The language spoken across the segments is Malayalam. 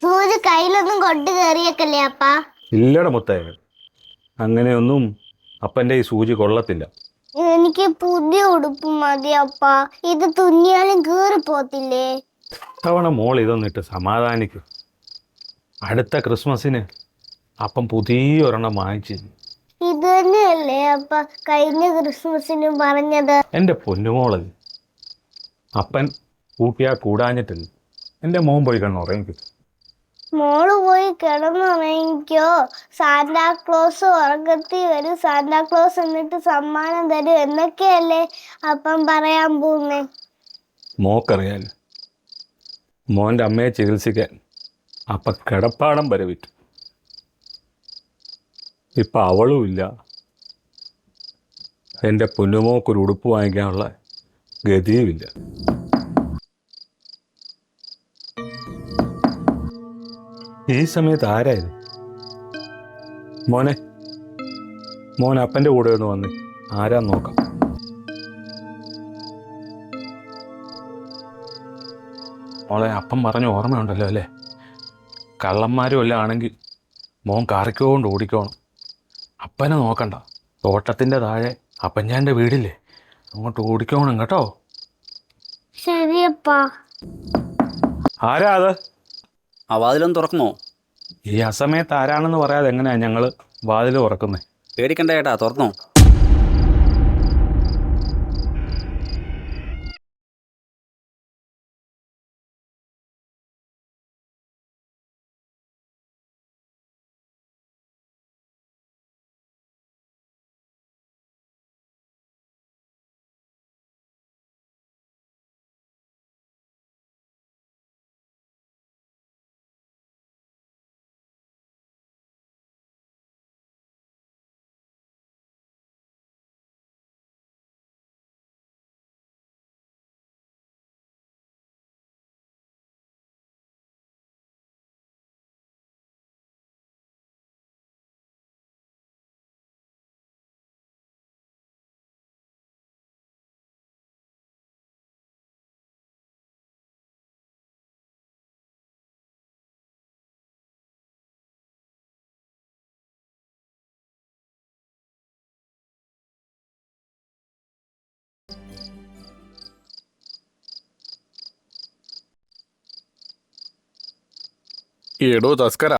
സൂര്യ കയ്യിലൊന്നും കൊണ്ട് കയറിയേക്കല്ലേ അപ്പാ? ഇല്ലട മുത്തേ, അങ്ങനെയൊന്നും അപ്പൻ്റെ ഈ സൂചി കൊള്ളത്തില്ല. എനിക്ക് പുതിയ ഉടുപ്പ് മതി അപ്പാ. ഇത് തുന്നിയാലും കീറി പോത്തില്ലേ? തവണ മോൾ ഇതൊന്നിട്ട് സമാധാനിക്കും. അടുത്ത ക്രിസ്മസിന് അപ്പം പുതിയൊരെണ്ണം വാങ്ങിച്ചു. ഇത് തന്നെയല്ലേ അപ്പ കഴിഞ്ഞ ക്രിസ്മസിനും പറഞ്ഞത്? എൻ്റെ പൊന്നുമോള്, അപ്പൻ കൂട്ടിയാ കൂടാഞ്ഞിട്ടില്ല. എൻ്റെ മോൻ പോയി കിടന്നുറങ്ങിക്കും. മോള് പോയി കിടന്നുറങ്ങിക്കോ. സാന്താക്ലോസ് ഉറക്കത്തിൽ വരും, സാന്താക്ലോസ് എന്നിട്ട് സമ്മാനം തരും എന്നൊക്കെയല്ലേ അപ്പം പറയാൻ പോകുന്നേ. മോക്കറിയാൻ മോൻ്റെ അമ്മയെ ചികിത്സിക്കാൻ അപ്പം കിടപ്പാടം വരെ വിറ്റു. ഇപ്പം അവളും ഇല്ല. എൻ്റെ പൊന്നുമോക്കൊരു ഉടുപ്പ് വാങ്ങിക്കാനുള്ള ഗതിയുമില്ല. ഈ സമയത്ത് ആരായിരുന്നു? മോനെ, മോൻ അപ്പൻ്റെ കൂടെ ഒന്ന് വന്ന് ആരാന്ന് നോക്കാം. മോളെ, അപ്പം പറഞ്ഞ ഓർമ്മയുണ്ടല്ലോ അല്ലേ? കള്ളന്മാരും എല്ലാം ആണെങ്കിൽ മോൻ കറിക്കൊണ്ട് ഓടിക്കോണം. അപ്പനെ നോക്കണ്ട. തോട്ടത്തിൻ്റെ താഴെ അപ്പഞ്ഞാൻ്റെ വീടില്ലേ, അങ്ങോട്ട് ഓടിക്കോണം കേട്ടോ. ശരിയപ്പാ. ആരാ അത്? ആ വാതിലൊന്ന് തുറക്കുമോ? ഈ അസമയത്ത് ആരാണെന്ന് പറയാതെ എങ്ങനെയാ ഞങ്ങൾ വാതിൽ തുറക്കുന്നത്? പേടിക്കണ്ട ചേട്ടാ, തുറന്നോ. എടോ തസ്കര,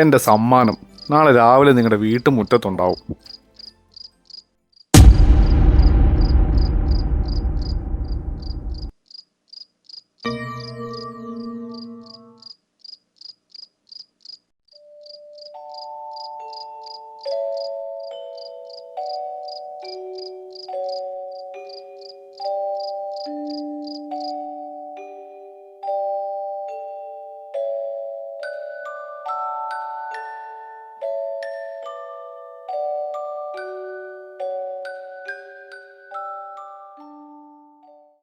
എൻ്റെ സമ്മാനം നാളെ രാവിലെ നിങ്ങളുടെ വീട്ടുമുറ്റത്തുണ്ടാവും.